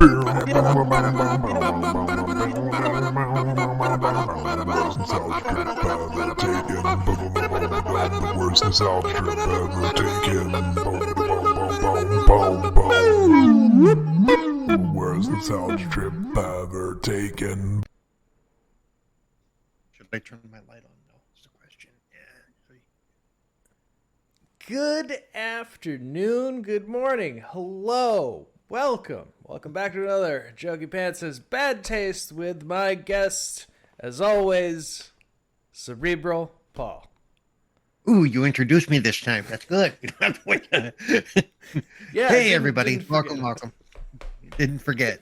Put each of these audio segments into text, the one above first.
Worst South trip ever taken. Worst South trip ever taken. Should I turn my light on? No, that's the question. Yeah. Good afternoon, good morning, hello, welcome back to another Jokey Pants' Bad Taste with my guest, as always, Cerebral Paul. Ooh, you introduced me this time. That's good. Yeah. Hey, everybody. Welcome. Didn't forget.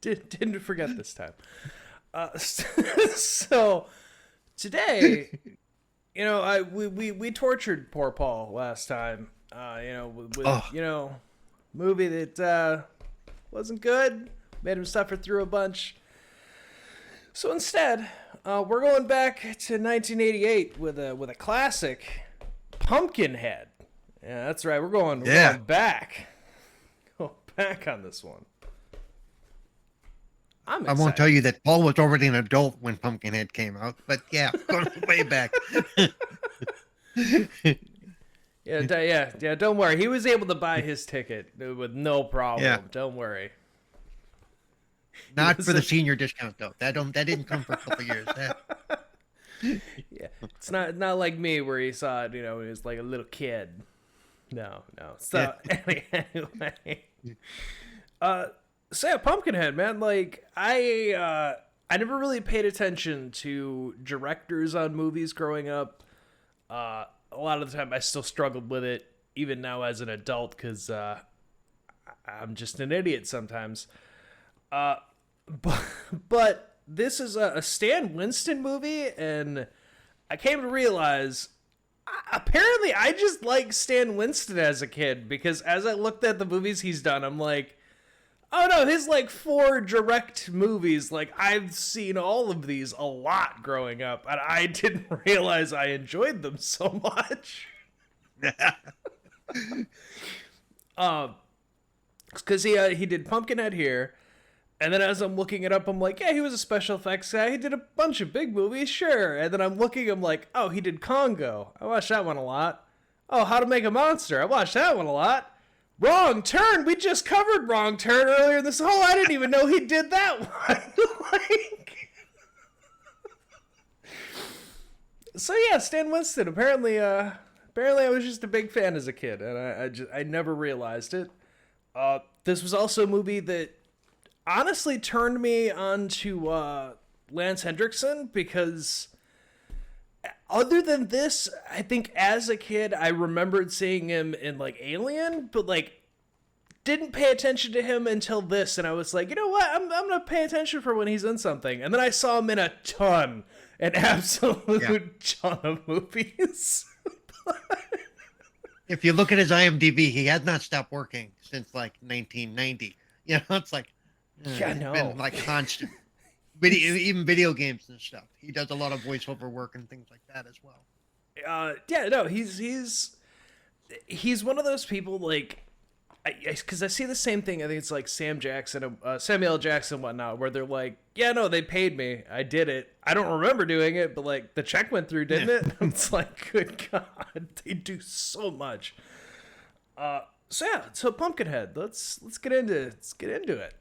Didn't forget this time. So, today, we tortured poor Paul last time, with movie that wasn't good, made him suffer through a bunch. So instead, we're going back to 1988 with a classic, Pumpkinhead. Yeah, that's right. We're going back. Go back on this one. I'm excited. I won't tell you that Paul was already an adult when Pumpkinhead came out, but yeah, going way back. Yeah. Don't worry. He was able to buy his ticket with no problem. Yeah. Don't worry. Not for the senior discount though. That didn't come for a couple of years. Yeah, it's not like me where he saw it. When he was like a little kid. No. So anyway, so yeah, Pumpkinhead, man. Like I never really paid attention to directors on movies growing up. A lot of the time, I still struggled with it, even now as an adult, because I'm just an idiot sometimes. But this is a Stan Winston movie, and I came to realize apparently I just like Stan Winston as a kid, because as I looked at the movies he's done, I'm like, oh no, his like 4 direct movies, like I've seen all of these a lot growing up, and I didn't realize I enjoyed them so much. Because he did Pumpkinhead here. And then as I'm looking it up, I'm like, yeah, he was a special effects guy. He did a bunch of big movies, sure. And then I'm looking, I'm like, oh, he did Congo. I watched that one a lot. Oh, How to Make a Monster. I watched that one a lot. Wrong Turn. We just covered Wrong Turn earlier in this. Oh, I didn't even know he did that one. So yeah, Stan Winston. Apparently I was just a big fan as a kid, and I never realized it. This was also a movie that honestly turned me on to Lance Hendrickson, because other than this, I think as a kid I remembered seeing him in like Alien, but like didn't pay attention to him until this, and I was like, you know what, I'm gonna pay attention for when he's in something. And then I saw him in an absolute ton of movies. If you look at his IMDb, he has not stopped working since like 1990. It's like no. It's been like constant even video games and stuff. He does a lot of voiceover work and things like that as well. He's one of those people, like, because I see the same thing. I think it's like Samuel L. Jackson and whatnot, where they're like, yeah, no, they paid me, I did it, I don't remember doing it, but like the check went through, didn't it? It's like, good God, they do so much. So Pumpkinhead, let's get into it.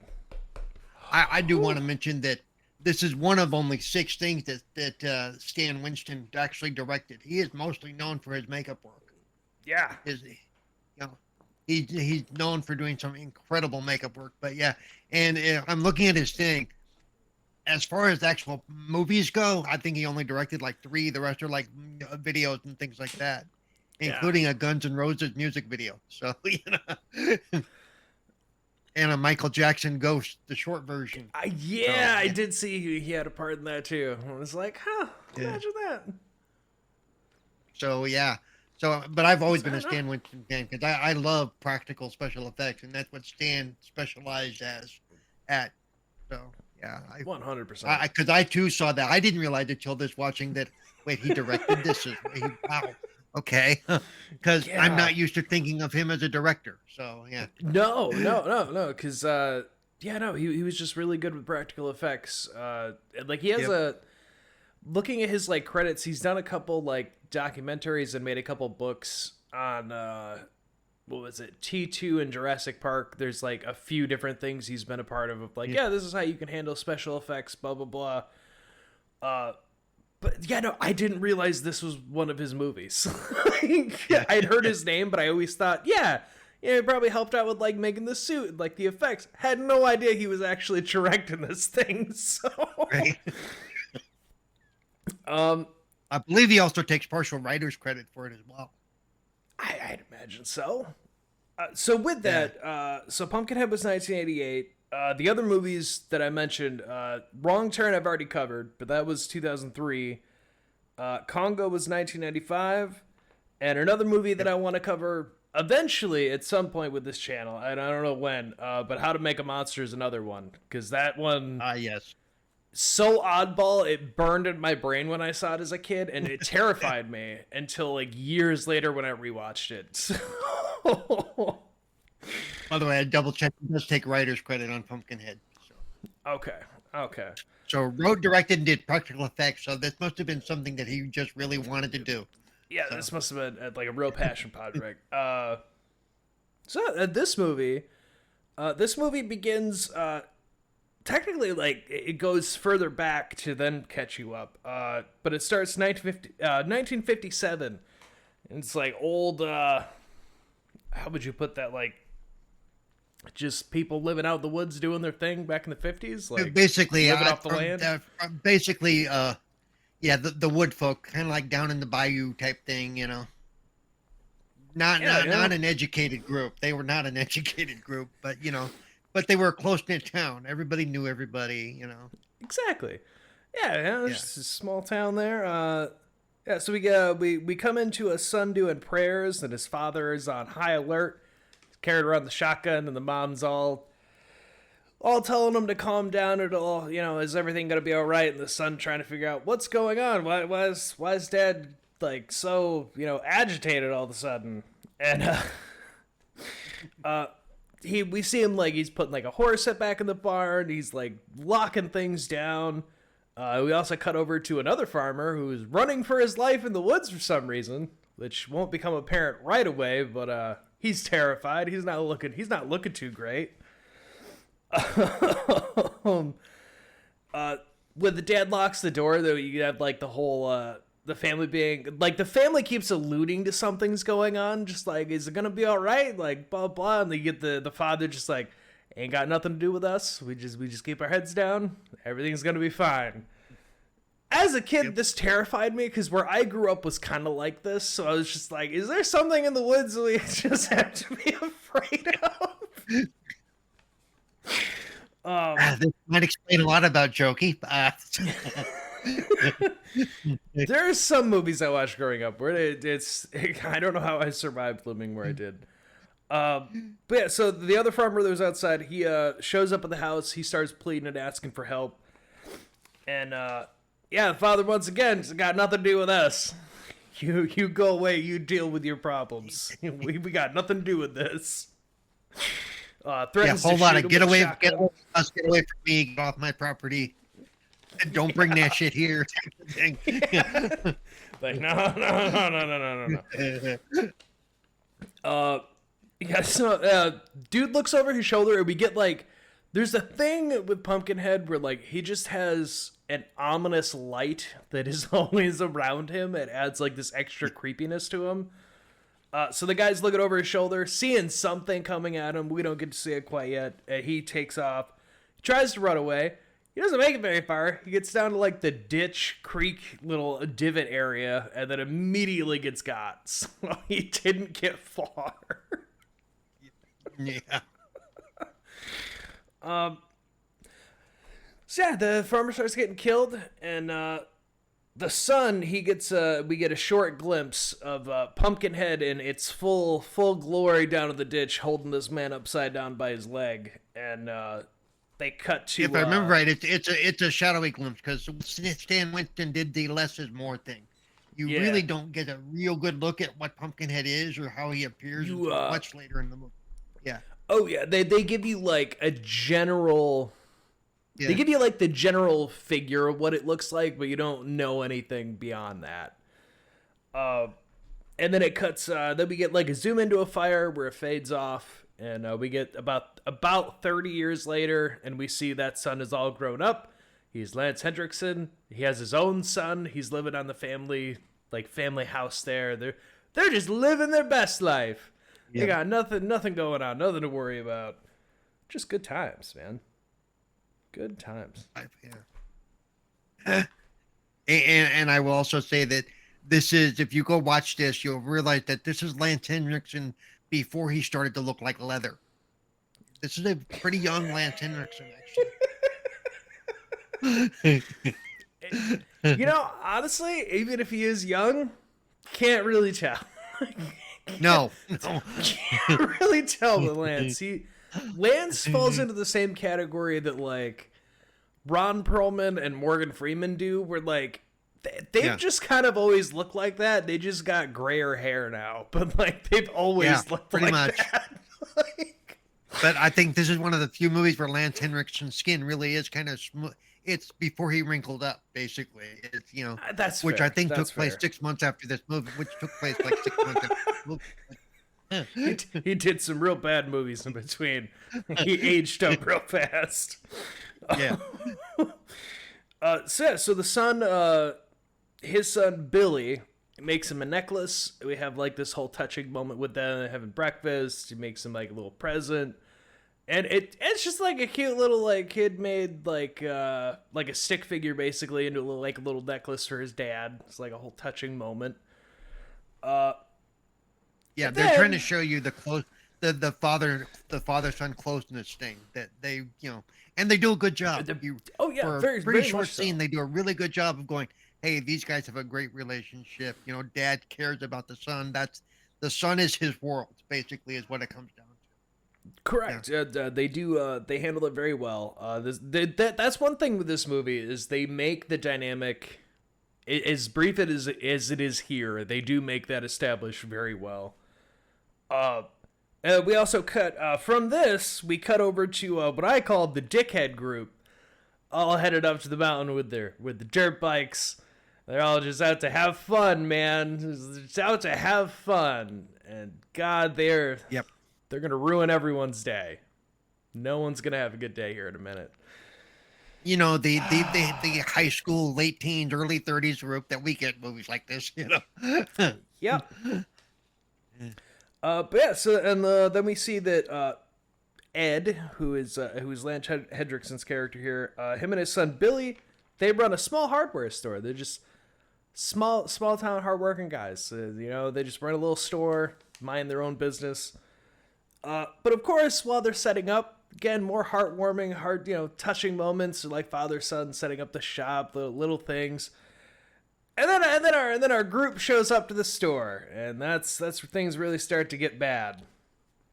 I do want to mention that this is one of only 6 things that Stan Winston actually directed. He is mostly known for his makeup work. Yeah. He's known for doing some incredible makeup work. But yeah, and I'm looking at his thing. As far as actual movies go, I think he only directed like 3. The rest are like videos and things like that, including a Guns N' Roses music video. So, and a Michael Jackson Ghost, the short version. I did see he had a part in that too. I was like, imagine that. So yeah. But I've always been a Stan Winston fan, because I love practical special effects, and that's what Stan specialized at. So yeah, 100%. Because I too saw that. I didn't realize until this watching that. Wait, he directed this? Wow. Okay, because Yeah. I'm not used to thinking of him as a director. So yeah. No, because he was just really good with practical effects. Like he has looking at his like credits, he's done a couple like documentaries and made a couple books on what was it, T2 and Jurassic Park. There's like a few different things he's been a part of like this is how you can handle special effects, blah blah blah. But I didn't realize this was one of his movies. I'd heard his name, but I always thought he probably helped out with like making the suit and like the effects. Had no idea he was actually directing this thing. So Right. I believe he also takes partial writer's credit for it as well. I'd imagine so. So with that, so Pumpkinhead was 1988. The other movies that I mentioned, Wrong Turn I've already covered, but that was 2003. Congo was 1995. And another movie that I want to cover eventually at some point with this channel, and I don't know when, but How to Make a Monster is another one. Because that one... Yes. So oddball, it burned in my brain when I saw it as a kid, and it terrified me until like years later when I rewatched it. By the way, I double checked. He does take writer's credit on Pumpkinhead. So. Okay. So wrote, directed, and did practical effects. So this must have been something that he just really wanted to do. Yeah, this must have been like a real passion project. So this movie begins. Technically, like, it goes further back to then catch you up. But it starts 1957. And it's like old, how would you put that? Like, just people living out in the woods doing their thing back in the 50s? Like, basically, living off the land? The wood folk, kind of like down in the bayou type thing, you know. Not an educated group. They were not an educated group, but, you know. But they were a close-knit town. Everybody knew everybody, you know. Exactly. Yeah, just a small town there. So we come into a son doing prayers, and his father is on high alert. He's carried around the shotgun, and the mom's all telling him to calm down. It'll, is everything gonna be all right? And the son trying to figure out what's going on. Why is Dad like so agitated all of a sudden? And we see him like he's putting like a horse head back in the barn. He's like locking things down. We also cut over to another farmer who's running for his life in the woods for some reason, which won't become apparent right away. But he's terrified. He's not looking too great. When the dad locks the door, though, you have like the whole the family being like, the family keeps alluding to something's going on, just like, is it gonna be all right, like blah blah, and they get the father just like, ain't got nothing to do with us, we just keep our heads down, everything's gonna be fine. As a kid, this terrified me because where I grew up was kind of like this, so I was just like, is there something in the woods we just have to be afraid of? This might explain a lot about Jokey. There's some movies I watched growing up where it's I don't know how I survived living where I did. But yeah, so the other farmer that was outside, he shows up at the house. He starts pleading and asking for help. And the father once again, it's got nothing to do with us. You go away. You deal with your problems. we got nothing to do with this. Threatens whole to lot shoot of him with a get shotgun. away from me, get off my property. Don't bring that shit here. Like, no. So dude looks over his shoulder, and we get like, there's a thing with Pumpkinhead where like he just has an ominous light that is always around him. It adds like this extra creepiness to him. So the guy's looking over his shoulder, seeing something coming at him. We don't get to see it quite yet. He takes off. He tries to run away. He doesn't make it very far. He gets down to like the ditch creek little divot area and then immediately gets got. So he didn't get far. Yeah. So yeah, the farmer starts getting killed, and the son, he gets we get a short glimpse of Pumpkinhead in its full glory down in the ditch, holding this man upside down by his leg, and they cut to. If I remember right, it's a shadowy glimpse because Stan Winston did the less is more thing. You really don't get a real good look at what Pumpkinhead is or how he appears until much later in the movie. Yeah. Oh yeah, they give you like a general. Yeah. They give you like the general figure of what it looks like, but you don't know anything beyond that. And then it cuts. Then we get like a zoom into a fire where it fades off, and we get about 30 years later, and we see that son is all grown up. He's Lance Hendrickson. He has his own son. He's living on the family house there. They're just living their best life. Yeah. They got nothing going on, nothing to worry about. Just good times, man. Good times. Yeah. And I will also say that this is, if you go watch this, you'll realize that this is Lance Henriksen before he started to look like leather. This is a pretty young Lance Henriksen, actually. You know, honestly, even if he is young, can't really tell. No. Can't really tell with Lance. Lance falls into the same category that like Ron Perlman and Morgan Freeman do, where like they've just kind of always looked like that. They just got grayer hair now, but like they've always looked pretty like much that. But I think this is one of the few movies where Lance Henriksen's skin really is kind of smooth. It's before he wrinkled up, basically. It's, you know, which fair. I think That's took place fair. 6 months after this movie, which took place like 6 months after this movie. He did some real bad movies in between. He aged up real fast. Yeah. So the son, his son Billy, makes him a necklace. We have like this whole touching moment with them having breakfast. He makes him like a little present. And it's just like a cute little like kid made like a stick figure basically into a little necklace for his dad. It's like a whole touching moment. Yeah, they're trying to show you the father son closeness thing that they, you know, and they do a good job. For a very short scene, they do a really good job of going, hey, these guys have a great relationship. You know, dad cares about the son. The son is his world, basically, is what it comes down to. Correct. Yeah. They do. They handle it very well. That's one thing with this movie is they make the dynamic as brief as it is here. They do make that established very well. We also cut from this. We cut over to what I call the dickhead group, all headed up to the mountain with the dirt bikes. They're all just out to have fun, man. Just out to have fun, and God, they're going to ruin everyone's day. No one's going to have a good day here in a minute. You know, the high school, late teens, early 30s group that we get movies like this, you know. Yep. But yeah, so and then we see that Ed, who's Lance Hendrickson's character here, him and his son Billy, they run a small hardware store. They're just small town hardworking guys. You know, they just run a little store, mind their own business. But of course, while they're setting up, again, more heartwarming, touching moments like father-son setting up the shop, the little things. And then our group shows up to the store, and that's where things really start to get bad.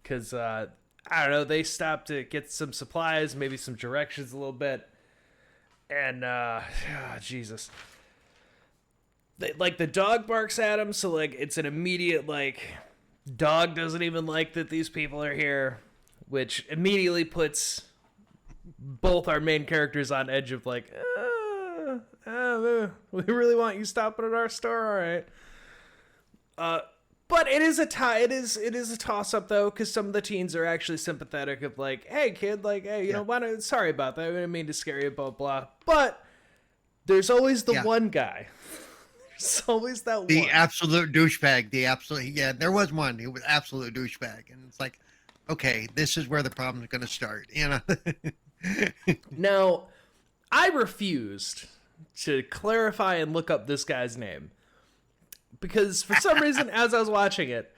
Cause I don't know, they stop to get some supplies, maybe some directions a little bit. And Jesus. The dog barks at him, so like it's an immediate dog doesn't even like that these people are here, which immediately puts both our main characters on edge of we really want you stopping at our store, all right. But it is a toss up though, because some of the teens are actually sympathetic of like, hey kid, hey, you know, sorry about that, I didn't mean to scare you, blah blah. But there's always the one guy. There's always that the one. Absolute douchebag. There was one who was absolute douchebag, and it's like, okay, this is where the problem is going to start, you know. Now, I refused to clarify and look up this guy's name because for some reason, as I was watching it,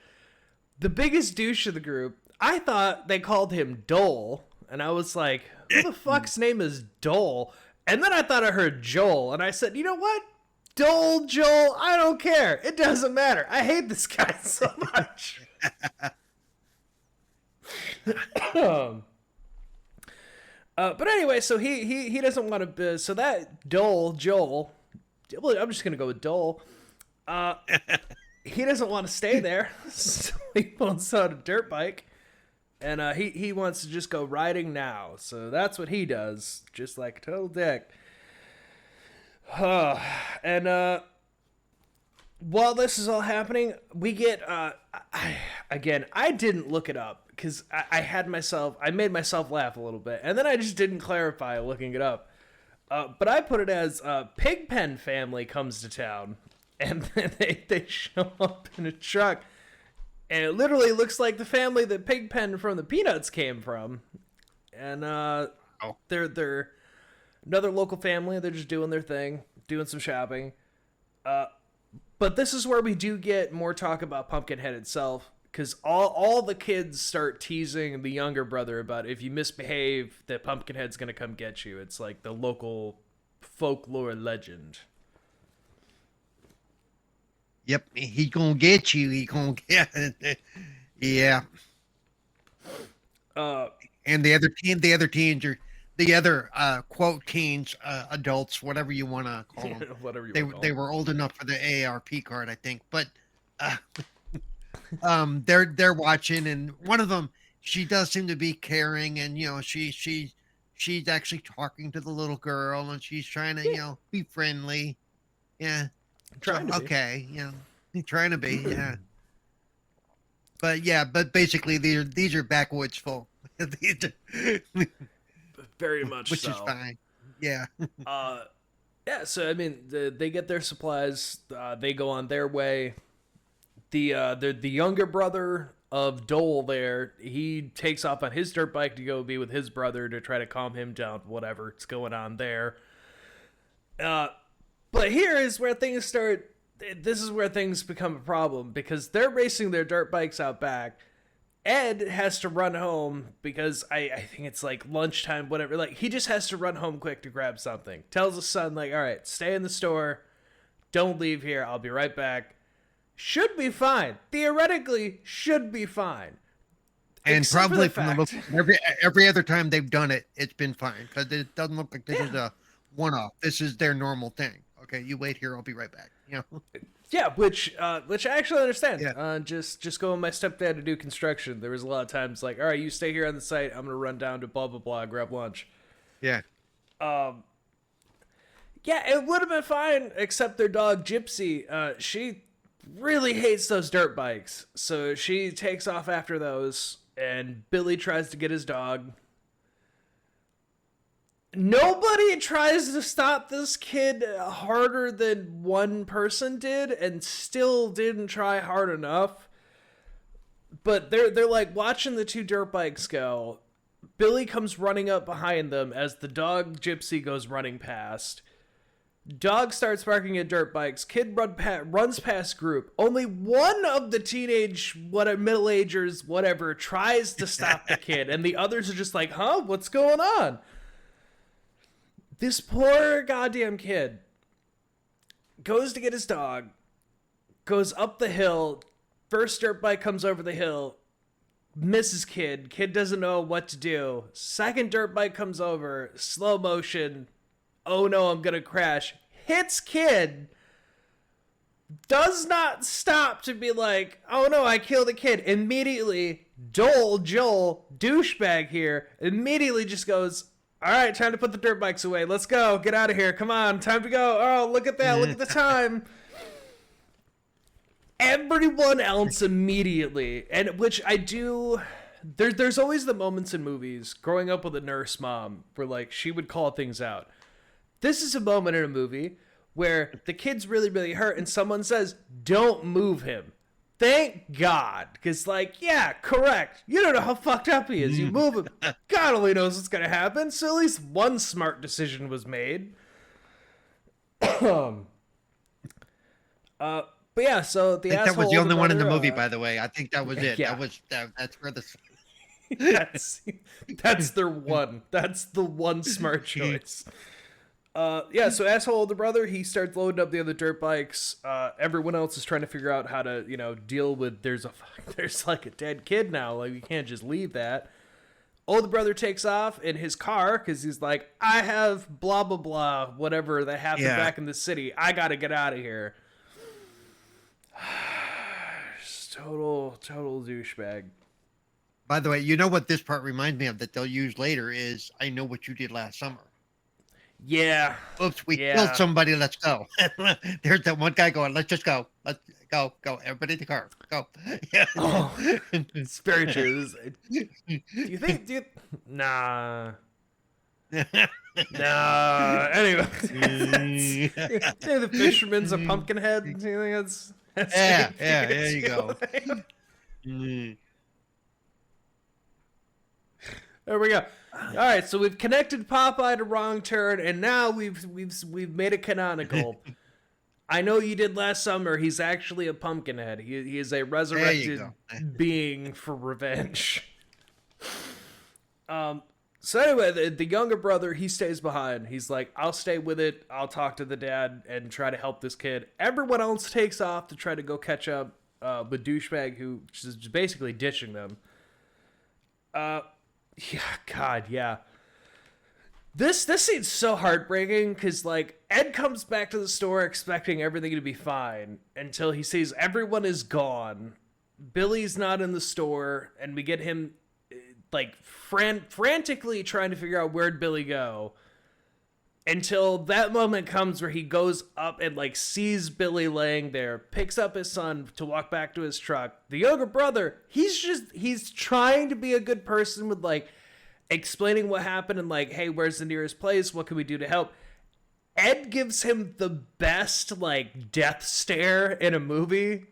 the biggest douche of the group, I thought they called him Dole, and I was like, who the fuck's name is Dole? And then I thought I heard Joel, and I said, you know what? Dole, Joel, I don't care. It doesn't matter. I hate this guy so much. But anyway, so he doesn't want to. So that Dole, Joel, well, I'm just gonna go with Dole. He doesn't want to stay there, so he pulls out a dirt bike, and he wants to just go riding now. So that's what he does, just like a total dick. And while this is all happening, we get I didn't look it up because I made myself laugh a little bit, and then I just didn't clarify looking it up. But I put it as Pigpen family comes to town, and then they show up in a truck, and it literally looks like the family that Pigpen from the Peanuts came from. And they're another local family. They're just doing their thing, doing some shopping. But this is where we do get more talk about Pumpkinhead itself, because all the kids start teasing the younger brother about if you misbehave, that Pumpkinhead's going to come get you. It's like the local folklore legend. Yep, he gonna get you. He gonna get yeah. And the other teens are the other quote teens, adults, whatever you want to call them. Whatever you they want to call they them. were old enough for the AARP card, I think. But they're watching, and one of them, she does seem to be caring, and she's actually talking to the little girl, and she's trying to be friendly. Yeah. Trying to be. Okay, trying to be, yeah. But basically these are backwoods folk. Very much which so. is fine. Yeah. Yeah, so I mean, they get their supplies, they go on their way. The younger brother of Dole there, he takes off on his dirt bike to go be with his brother to try to calm him down, whatever's going on there. But here is where things start. This is where things become a problem, because they're racing their dirt bikes out back. Ed has to run home because I think it's like lunchtime, whatever. Like, he just has to run home quick to grab something. Tells his son, like, all right, stay in the store. Don't leave here. I'll be right back. Should be fine. Theoretically, should be fine. And Except probably for from the the fact- look, every other time they've done it, it's been fine, because it doesn't look like this is a one-off. This is their normal thing. Okay, you wait here. I'll be right back. Yeah, which I actually understand. Yeah. Just go with my stepdad to do construction. There was a lot of times like, all right, you stay here on the site. I'm gonna run down to blah blah blah, grab lunch. Yeah. Yeah, it would have been fine, except their dog Gypsy. She really hates those dirt bikes, so she takes off after those. And Billy tries to get his dog. Nobody tries to stop this kid harder than one person did, and still didn't try hard enough. But they're like watching the two dirt bikes go. Billy comes running up behind them as the dog Gypsy goes running past. Dog starts barking at dirt bikes. Kid runs past group. Only one of the teenage, middle-agers, whatever, tries to stop the kid, and the others are just like, huh? What's going on? This poor goddamn kid goes to get his dog, goes up the hill. First dirt bike comes over the hill, misses kid. Kid doesn't know what to do. Second dirt bike comes over, slow motion. Oh no, I'm gonna crash. Hits kid. Does not stop to be like, oh no, I killed a kid. Immediately, Joel, douchebag here, immediately just goes, all right, time to put the dirt bikes away. Let's go. Get out of here. Come on. Time to go. Oh, look at that. Look at the time. Everyone else immediately, and which I do... There's always the moments in movies, growing up with a nurse mom, where like she would call things out. This is a moment in a movie where the kid's really, really hurt, and someone says, don't move him. Thank God. Because, like, yeah, correct. You don't know how fucked up he is. You move him. God only knows what's going to happen. So at least one smart decision was made. But yeah, so the I think asshole that was the only one in the brother, movie, by the way. I think that was it. yeah. That's where the... that's their one. That's the one smart choice. Yeah, so asshole older brother, he starts loading up the other dirt bikes. Everyone else is trying to figure out how to, deal with there's like a dead kid now. Like, you can't just leave that. Older brother takes off in his car because he's like, I have blah, blah, blah, whatever that happened back in the city. I got to get out of here. total douchebag. By the way, you know what this part reminds me of that they'll use later is I know what you did last summer. Yeah. Oops, we killed somebody. Let's go. There's that one guy going, let's just go. Let's go. Everybody in the car. Go. Yeah. Oh, it's very true. Nah. Nah. Anyway. The fisherman's a Pumpkinhead. Do you think that's yeah, there you go. There we go. All right, so we've connected Popeye to Wrong Turn, and now we've made it canonical. I know you did last summer. He's actually a Pumpkinhead. He is a resurrected being for revenge. So anyway, the younger brother, he stays behind. He's like, I'll stay with it. I'll talk to the dad and try to help this kid. Everyone else takes off to try to go catch up with douchebag, who is basically ditching them. Yeah, God, yeah. This scene's so heartbreaking because, like, Ed comes back to the store expecting everything to be fine until he sees everyone is gone. Billy's not in the store, and we get him, like, frantically trying to figure out where'd Billy go. Until that moment comes where he goes up and, like, sees Billy laying there, picks up his son to walk back to his truck. The younger brother, he's trying to be a good person with, like, explaining what happened and, like, hey, where's the nearest place? What can we do to help? Ed gives him the best, like, death stare in a movie.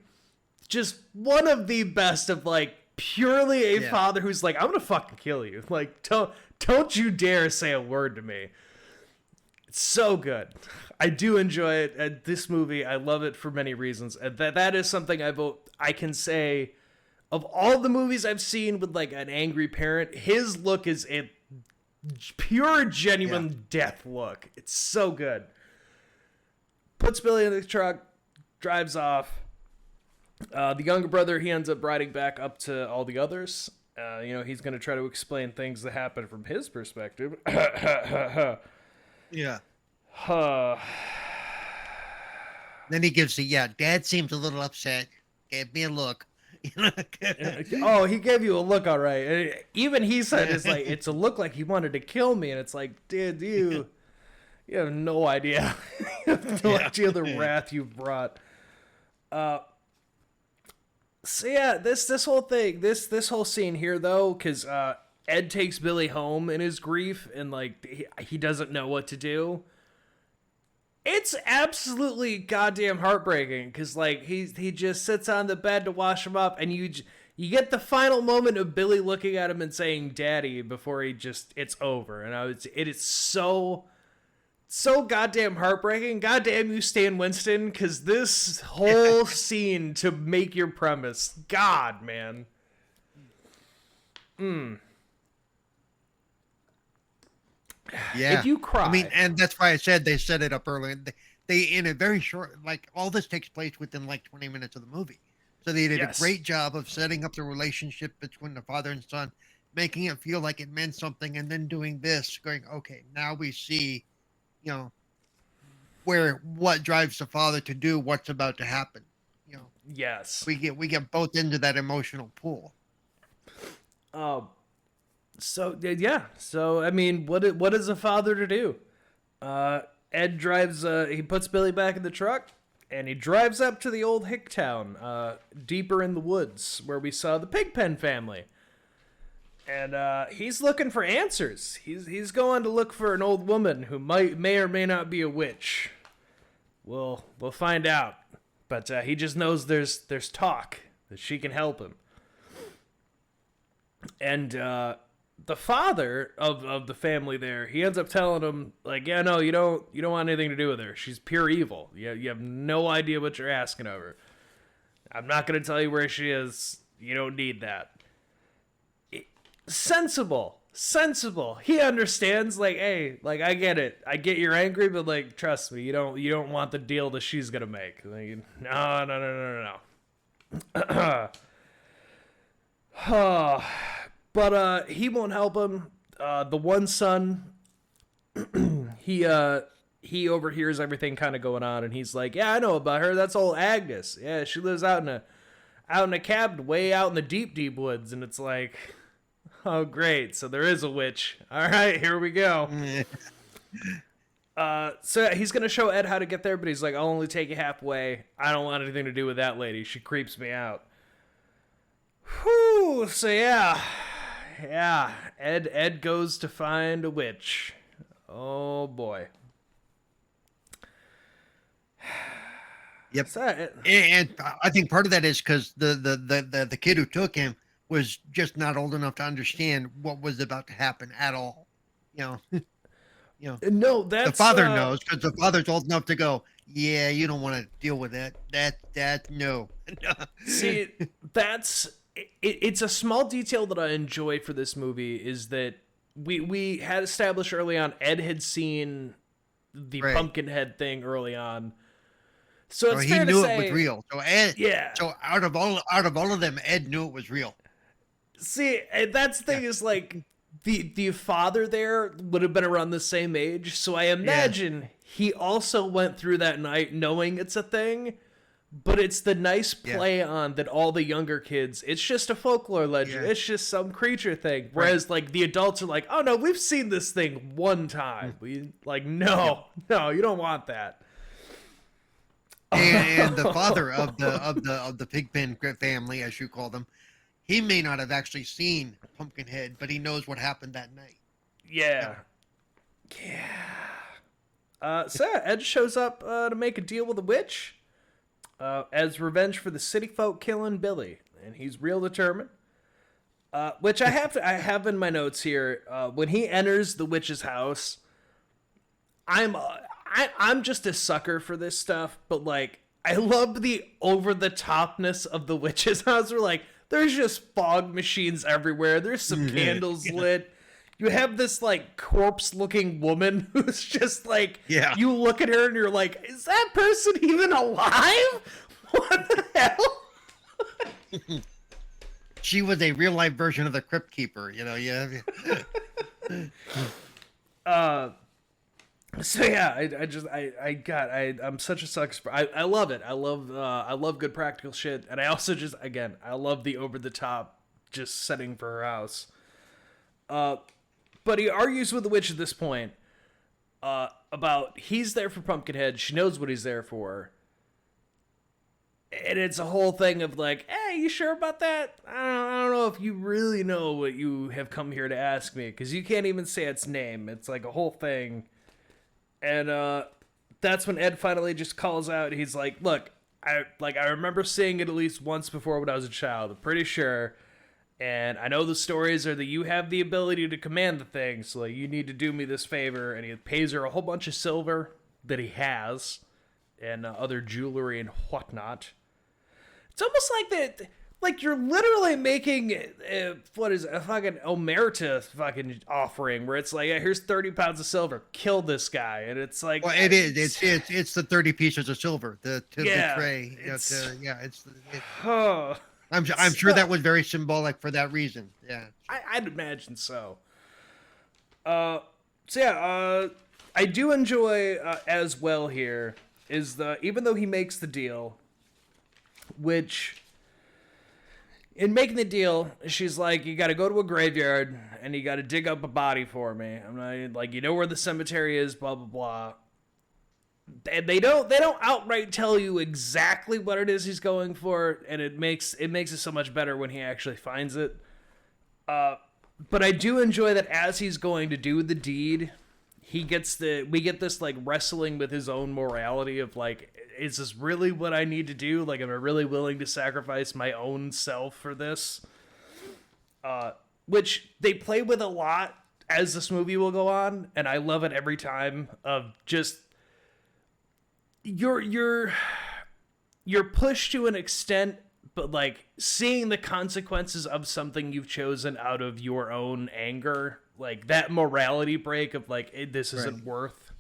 Just one of the best of, like, purely a father who's like, I'm gonna fucking kill you. Like, don't you dare say a word to me. So good. I do enjoy it. This movie, I love it for many reasons. And that is something I can say of all the movies I've seen with, like, an angry parent, his look is a pure, genuine death look. It's so good. Puts Billy in the truck, drives off. The younger brother, he ends up riding back up to all the others. He's going to try to explain things that happen from his perspective. Yeah. Then he gives Dad seems a little upset. Gave me a look. Oh, he gave you a look, all right. And even he said it's a look like he wanted to kill me, and it's like, dude, you have no idea. You have no idea the wrath you've brought. So yeah, this whole thing, this whole scene here though, because Ed takes Billy home in his grief, and, like, he doesn't know what to do. It's absolutely goddamn heartbreaking because, like, he just sits on the bed to wash him up, and you get the final moment of Billy looking at him and saying "Daddy" before it's over, and it is so goddamn heartbreaking. Goddamn you, Stan Winston, because this whole scene to make your premise, God, man. Yeah. If you cry. I mean, and that's why I said they set it up early. They in a very short, like, all this takes place within, like, 20 minutes of the movie. So they did a great job of setting up the relationship between the father and son, making it feel like it meant something, and then doing this, going, okay, now we see, what drives the father to do what's about to happen. Yes. We get both into that emotional pool. So I mean, what is a father to do? Ed drives. He puts Billy back in the truck, and he drives up to the old hick town, deeper in the woods, where we saw the Pigpen family. And he's looking for answers. He's going to look for an old woman who may or may not be a witch. We'll find out. But he just knows there's talk that she can help him. And the father of the family there, he ends up telling him, like, yeah, no, you don't want anything to do with her. She's pure evil. You have no idea what you're asking of her. I'm not going to tell you where she is. You don't need that. Sensible. He understands, like, hey, like, I get it. I get you're angry, but, like, trust me, you don't want the deal that she's going to make. Like, no. But he won't help him. The one son, he overhears everything kind of going on, and he's like, yeah, I know about her. That's old Agnes. Yeah, she lives out in out in a cabin way out in the deep, deep woods. And it's like, oh, great. So there is a witch. All right, here we go. So he's going to show Ed how to get there, but he's like, I'll only take you halfway. I don't want anything to do with that lady. She creeps me out. Whew. So yeah. Ed goes to find a witch. Oh boy. Yep. So, And I think part of that is because the kid who took him was just not old enough to understand what was about to happen at all. You know. No, that's the father knows, because the father's old enough to go, yeah, you don't want to deal with that. That no. See, it's a small detail that I enjoy for this movie is that we had established early on Ed had seen the Pumpkinhead thing early on. So it's fair to say he knew it was real. So Ed, yeah. So out of all of them, Ed knew it was real. See, and that's the thing is like the father there would have been around the same age, so I imagine he also went through that night knowing it's a thing. But it's the nice play on that all the younger kids, it's just a folklore legend. Yeah. It's just some creature thing. Whereas, like, the adults are like, oh, no, we've seen this thing one time. We like, no, you don't want that. And the father of the Pigpen family, as you call them, he may not have actually seen Pumpkinhead, but he knows what happened that night. Yeah. So Ed shows up to make a deal with a witch. As revenge for the city folk killing Billy, and he's real determined. Which I have in my notes here. When he enters the witch's house, I'm just a sucker for this stuff. But like, I love the over the topness of the witch's house. We're like, there's just fog machines everywhere. There's some candles lit. You have this like corpse looking woman who's just like, you look at her and you're like, is that person even alive? What the hell? She was a real life version of the Crypt Keeper, you know. So yeah, I'm such a sucker for, I love it. I love good practical shit. And I also I love the over the top just setting for her house. But he argues with the witch at this point about he's there for Pumpkinhead. She knows what he's there for. And it's a whole thing of like, hey, you sure about that? I don't know if you really know what you have come here to ask me, because you can't even say its name. It's like a whole thing. And that's when Ed finally just calls out. He's like, look, I remember seeing it at least once before when I was a child. I'm pretty sure. And I know the stories are that you have the ability to command the thing, so like, you need to do me this favor. And he pays her a whole bunch of silver that he has, and other jewelry and whatnot. It's almost like that, like you're literally making what is a fucking omerta fucking offering, where it's like, yeah, here's 30 pounds of silver, kill this guy, and it's like, well, it is. It's the 30 pieces of silver to betray. I'm sure that was very symbolic for that reason. Yeah, I'd imagine so. I do enjoy as well here is even though he makes the deal, which in making the deal, she's like, you got to go to a graveyard and you got to dig up a body for me. I'm not like, you know where the cemetery is, blah blah blah. And they don't outright tell you exactly what it is he's going for, and it makes it so much better when he actually finds it. But I do enjoy that as he's going to do the deed, we get this like wrestling with his own morality of like, is this really what I need to do? Like, am I really willing to sacrifice my own self for this? Which they play with a lot as this movie will go on, and I love it every time. Of just you're pushed to an extent, but like seeing the consequences of something you've chosen out of your own anger, like that morality break of like, this isn't worth.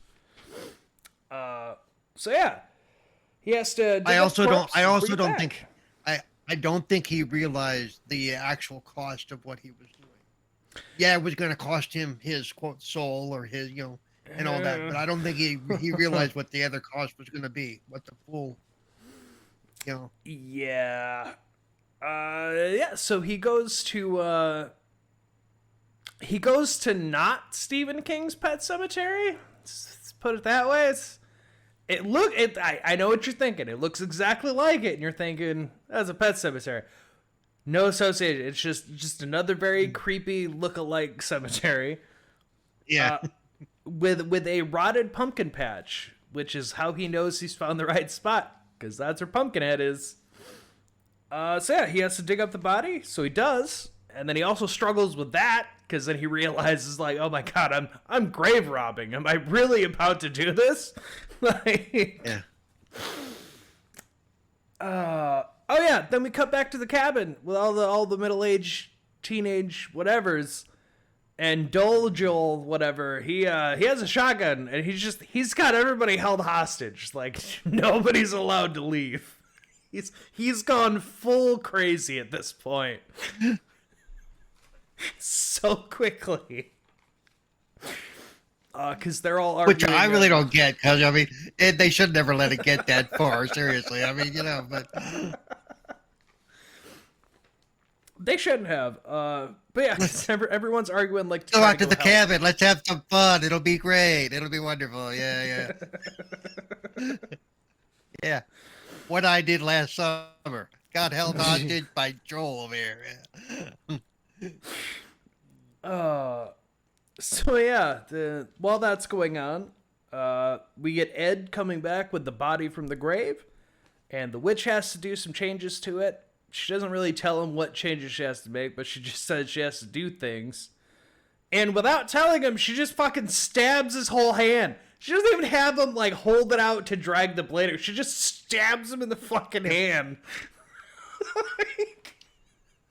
So yeah, he has to. I don't think he realized the actual cost of what he was doing. Yeah, it was going to cost him his quote soul or his and all that, but I don't think he realized what the other cost was going to be. What the full. Yeah. Yeah, so he goes to not Stephen King's Pet Sematary. Let's put it that way. I know what you're thinking. It looks exactly like it, and you're thinking that's a Pet Sematary. No association. It's just another very creepy look-alike cemetery. Yeah. With a rotted pumpkin patch, which is how he knows he's found the right spot, because that's where PumpkinHead is. So yeah, he has to dig up the body, so he does, and then he also struggles with that, because then he realizes, like, oh my god, I'm grave robbing. Am I really about to do this? Like, Yeah. oh yeah, then we cut back to the cabin with all the middle-aged teenage whatevers, and Joel whatever, he has a shotgun, and he's got everybody held hostage. Like, nobody's allowed to leave. He's gone full crazy at this point. So quickly. Because they're all arguing. Which I really don't get, because, I mean, they should never let it get that far, seriously. I mean, but... They shouldn't have. But yeah, everyone's arguing like... Go out to the cabin. Let's have some fun. It'll be great. It'll be wonderful. Yeah. Yeah. What I did last summer. Got held hostage by Joel over here. Yeah. So yeah, while that's going on, we get Ed coming back with the body from the grave, and the witch has to do some changes to it. She doesn't really tell him what changes she has to make, but she just says she has to do things. And without telling him, she just fucking stabs his whole hand. She doesn't even have him, like, hold it out to drag the blade. She just stabs him in the fucking hand.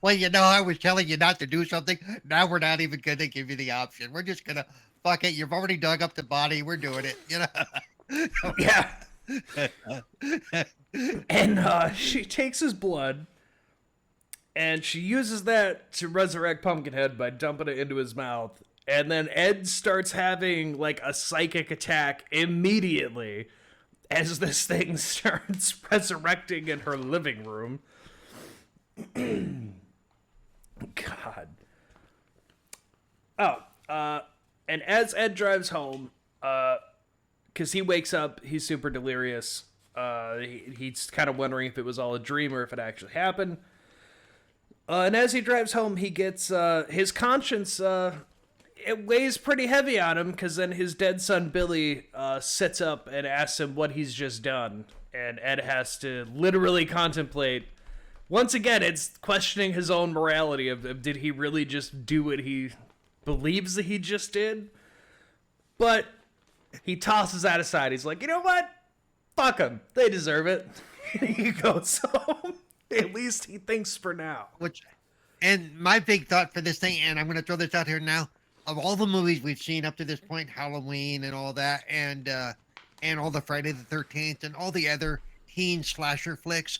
Well, I was telling you not to do something. Now we're not even going to give you the option. We're just going to, fuck it. You've already dug up the body. We're doing it. Yeah. And she takes his blood, and she uses that to resurrect Pumpkinhead by dumping it into his mouth. And then Ed starts having, like, a psychic attack immediately as this thing starts resurrecting in her living room. God. And as Ed drives home, because he wakes up, he's super delirious. He's kind of wondering if it was all a dream or if it actually happened. And as he drives home, he gets his conscience. It weighs pretty heavy on him, because then his dead son Billy sits up and asks him what he's just done, and Ed has to literally contemplate. Once again, it's questioning his own morality of did he really just do what he believes that he just did? But he tosses that aside. He's like, you know what? Fuck them. They deserve it. He goes home. At least he thinks for now. And my big thought for this thing, and I'm going to throw this out here now, of all the movies we've seen up to this point, Halloween and all that, and all the Friday the 13th and all the other teen slasher flicks,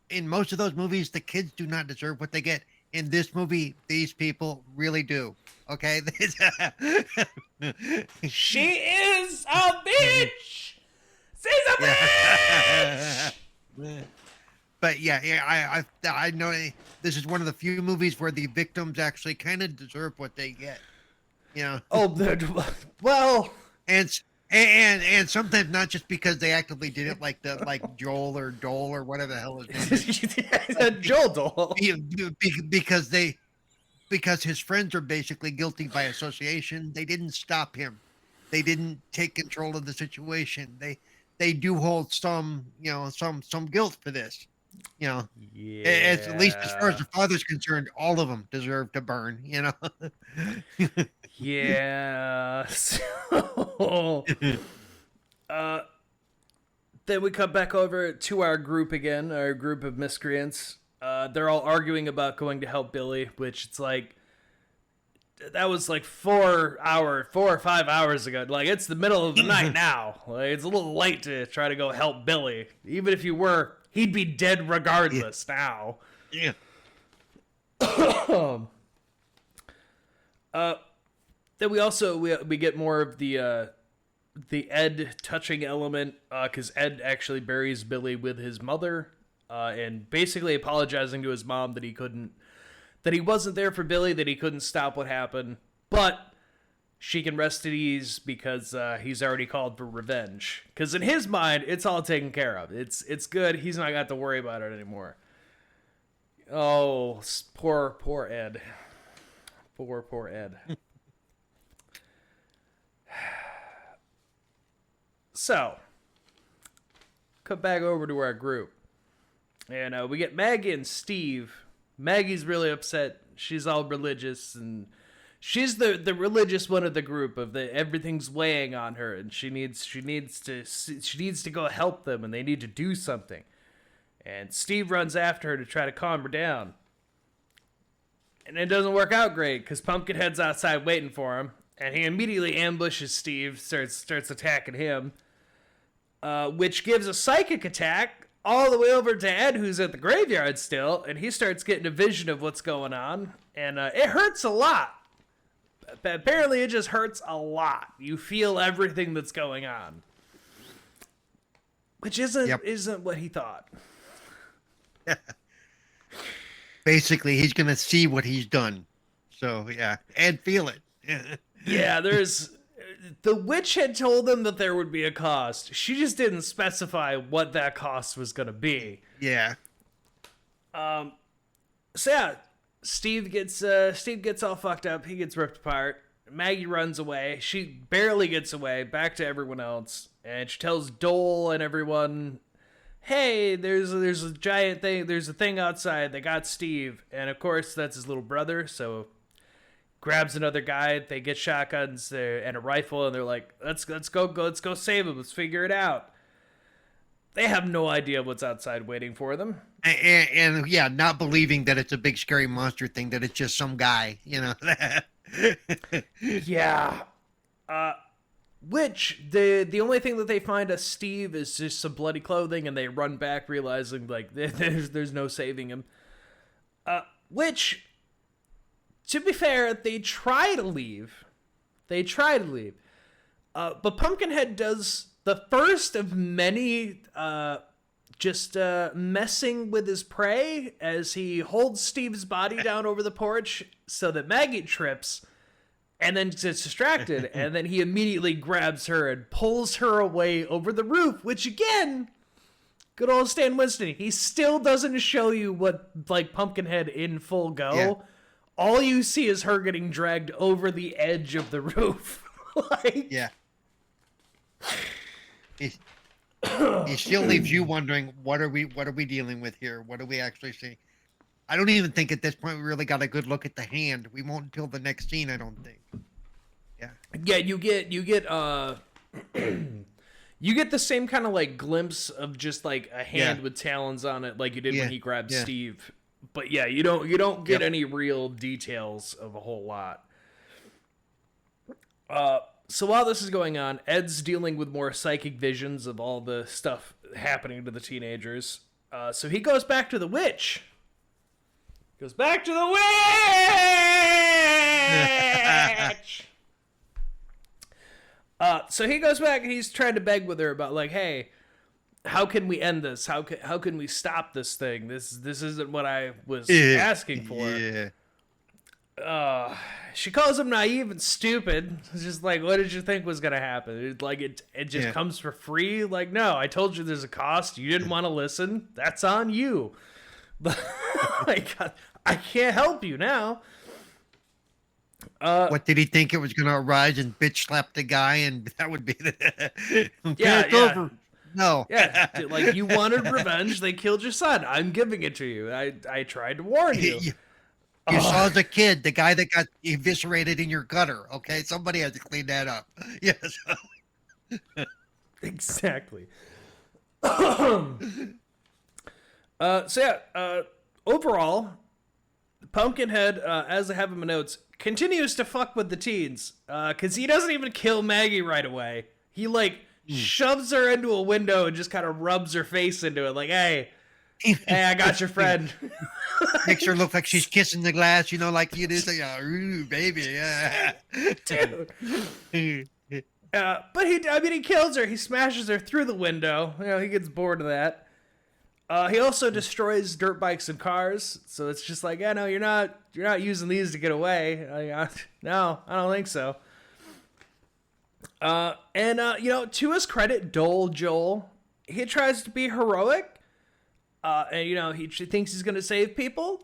in most of those movies, the kids do not deserve what they get. In this movie, these people really do. Okay? She is a bitch! She's a bitch! But yeah, I know this is one of the few movies where the victims actually kind of deserve what they get. Oh, well, and sometimes not just because they actively did it, like Joel or Dole or whatever the hell his name is. Joel Dole. Because his friends are basically guilty by association. They didn't stop him. They didn't take control of the situation. They do hold some guilt for this. Yeah. At least as far as the father's concerned, all of them deserve to burn. Yeah. So, then we come back over to our group again, our group of miscreants. They're all arguing about going to help Billy, which it's like, that was like 4 or 5 hours ago. Like, it's the middle of the night now. Like, it's a little late to try to go help Billy. Even if you were, he'd be dead regardless now. Yeah. Then we also we get more of the Ed touching element, because Ed actually buries Billy with his mother. and basically apologizing to his mom that he wasn't there for Billy, that he couldn't stop what happened, but she can rest at ease because he's already called for revenge. Because in his mind, it's all taken care of. It's good. He's not got to worry about it anymore. Oh, poor Ed. Poor Ed. So, cut back over to our group. And we get Maggie and Steve. Maggie's really upset. She's all religious, and she's the religious one of the group. Everything's weighing on her, and she needs to go help them, and they need to do something. And Steve runs after her to try to calm her down. And it doesn't work out great, because Pumpkinhead's outside waiting for him, and he immediately ambushes Steve, starts attacking him, which gives a psychic attack all the way over to Ed, who's at the graveyard still, and he starts getting a vision of what's going on, and it hurts a lot. Apparently it just hurts a lot. You feel everything that's going on. Which isn't what he thought. Basically, he's going to see what he's done. So, yeah, and feel it. Yeah, the witch had told him that there would be a cost. She just didn't specify what that cost was going to be. Yeah. So yeah, Steve gets all fucked up. He gets ripped apart. Maggie runs away. She barely gets away, back to everyone else, and she tells Dole and everyone, "Hey, there's a giant thing. There's a thing outside. They got Steve." And of course, that's his little brother. So grabs another guy. They get shotguns and a rifle, and they're like, "Let's go save him. Let's figure it out." They have no idea what's outside waiting for them. And yeah, not believing that it's a big scary monster thing, that it's just some guy, you know. Yeah. Which the only thing that they find of Steve is just some bloody clothing, and they run back realizing like there's no saving him. Which, to be fair, they try to leave. But Pumpkinhead does the first of many messing with his prey as he holds Steve's body down over the porch so that Maggie trips and then gets distracted, and then he immediately grabs her and pulls her away over the roof, which again, good old Stan Winston, he still doesn't show you what, like, Pumpkinhead in full go. Yeah. All you see is her getting dragged over the edge of the roof. Like, yeah. It still leaves you wondering, what are we dealing with here? What do we actually see? I don't even think at this point we really got a good look at the hand. We won't until the next scene, I don't think. Yeah. Yeah, you get you get the same kind of like glimpse of just like a hand with talons on it, like you did when he grabbed Steve. But yeah, you don't get any real details of a whole lot. So while this is going on, Ed's dealing with more psychic visions of all the stuff happening to the teenagers. So he goes back to the witch. So he goes back and he's trying to beg with her about like, hey, how can we end this? How can we stop this thing? This isn't what I was asking for. Yeah. She calls him naive and stupid. It's just like, what did you think was gonna happen? It just comes for free. Like, no, I told you there's a cost. You didn't want to listen. That's on you. Like, I can't help you now. What did he think it was gonna arise and bitch slap the guy, and that would be the over. No. Yeah, like you wanted revenge. They killed your son. I'm giving it to you. I tried to warn you. You saw as a kid the guy that got eviscerated in your gutter. Okay, somebody has to clean that up. Yes. Exactly. Overall, Pumpkinhead, as I have in my notes, continues to fuck with the teens. Because he doesn't even kill Maggie right away. He shoves her into a window and just kind of rubs her face into it. Like, hey, I got your friend. Makes her look like she's kissing the glass, you know, like you do. Like, ooh, baby, yeah. Dude. But he kills her. He smashes her through the window. You know, he gets bored of that. He also destroys dirt bikes and cars, so it's just like, yeah, no, you're not using these to get away. No, I don't think so. To his credit, Joel, he tries to be heroic, and he thinks he's gonna save people,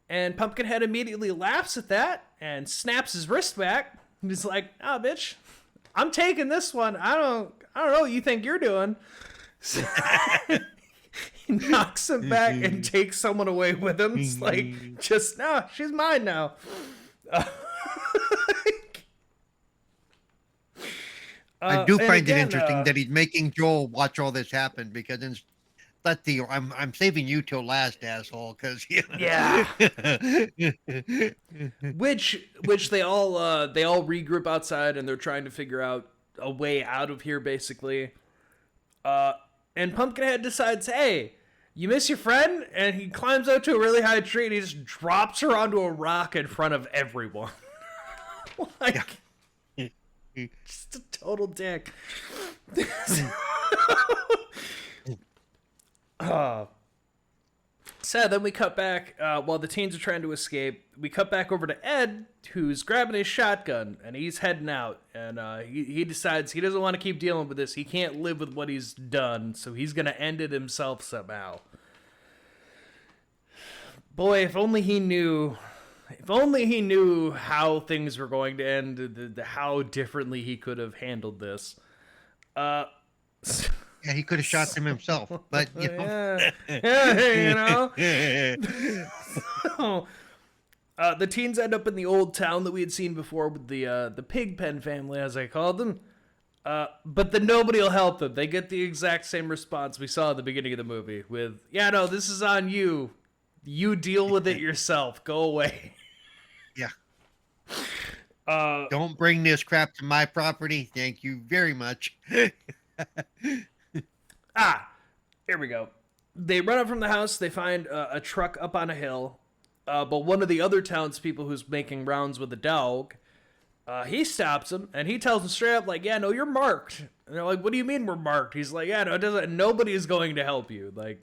and Pumpkinhead immediately laughs at that and snaps his wrist back. He's like, "Ah, bitch, I'm taking this one. I don't know what you think you're doing." So he knocks him back and takes someone away with him. It's like, no, she's mine now. I do find it interesting that he's making Joel watch all this happen, because I'm saving you till last, asshole. Because yeah, which they all regroup outside, and they're trying to figure out a way out of here, basically. And Pumpkinhead decides, hey, you miss your friend? And he climbs up to a really high tree and he just drops her onto a rock in front of everyone. Just a total dick. So then we cut back, while the teens are trying to escape, we cut back over to Ed, who's grabbing his shotgun, and he's heading out, and he decides he doesn't want to keep dealing with this. He can't live with what he's done, so he's going to end it himself somehow. Boy, if only he knew how things were going to end, how differently he could have handled this. Yeah, he could have shot them himself, but yeah, the teens end up in the old town that we had seen before with the Pigpen family, as I called them. But then nobody will help them. They get the exact same response we saw at the beginning of the movie with, yeah, no, this is on you. You deal with it yourself. Go away. Yeah. Don't bring this crap to my property. Thank you very much. Here we go. They run up from the house. They find a truck up on a hill. But one of the other townspeople who's making rounds with a dog, he stops him and he tells him straight up, like, yeah, no, you're marked. And they're like, what do you mean we're marked? He's like, yeah, no, it doesn't. Nobody's going to help you. Like,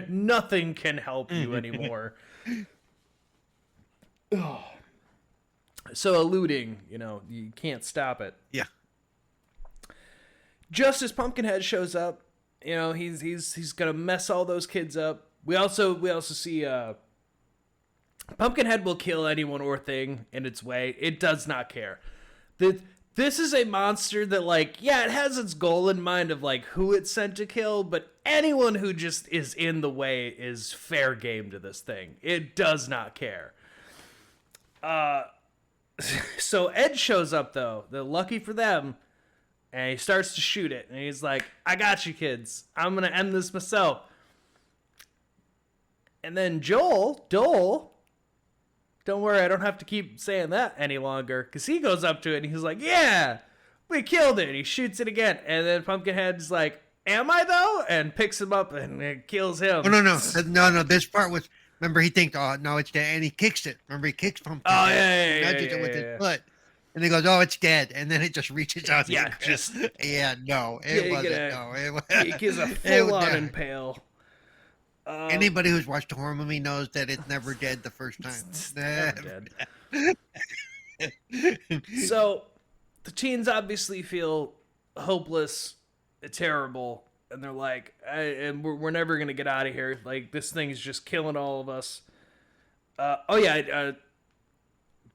nothing can help you anymore. So eluding, you can't stop it. Yeah. Just as Pumpkinhead shows up, he's gonna mess all those kids up. We also see Pumpkinhead will kill anyone or thing in its way. It does not care. This is a monster that, like, yeah, it has its goal in mind of, like, who it's sent to kill, but anyone who just is in the way is fair game to this thing. It does not care. So Ed shows up, though. They're lucky for them. And he starts to shoot it. And he's like, I got you, kids. I'm going to end this myself. And then Joel, don't worry, I don't have to keep saying that any longer. Because he goes up to it and he's like, yeah, we killed it. And he shoots it again. And then Pumpkinhead's like, am I, though? And picks him up and kills him. Oh, no. This part was, remember, he thinks, oh, no, it's dead. And he kicks it. Remember, he kicks Pumpkinhead. Oh, yeah. Nudges it with his foot. And he goes, oh, it's dead. And then it just reaches out. Yeah, it wasn't. He gives a full-on impale. Anybody who's watched a horror movie knows that it's never dead the first time. It's never dead. So the teens obviously feel hopeless, terrible, and they're like, we're never going to get out of here. Like, this thing's just killing all of us.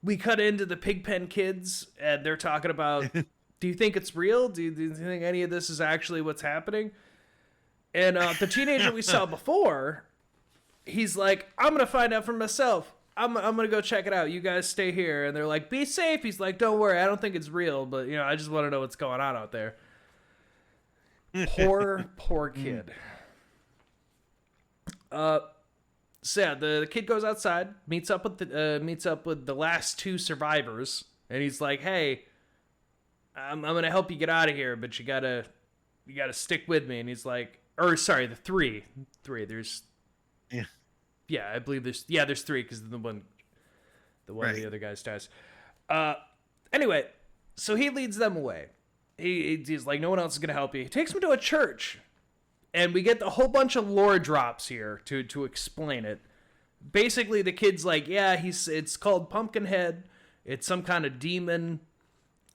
We cut into the Pigpen kids, and they're talking about, do you think it's real? Do you think any of this is actually what's happening? And the teenager we saw before, he's like, I'm going to find out for myself. I'm going to go check it out. You guys stay here. And they're like, be safe. He's like, don't worry. I don't think it's real, but, I just want to know what's going on out there. Poor kid. So yeah, the kid goes outside, meets up with the last two survivors, and he's like, "Hey, I'm gonna help you get out of here, but you gotta stick with me." And he's like, the three. There's, I believe there's three because the one right. Of the other guys dies. Anyway, so he leads them away. He's like, no one else is gonna help you. He takes them to a church. And we get a whole bunch of lore drops here to explain it. Basically, the kid's like, yeah, it's called Pumpkinhead. It's some kind of demon.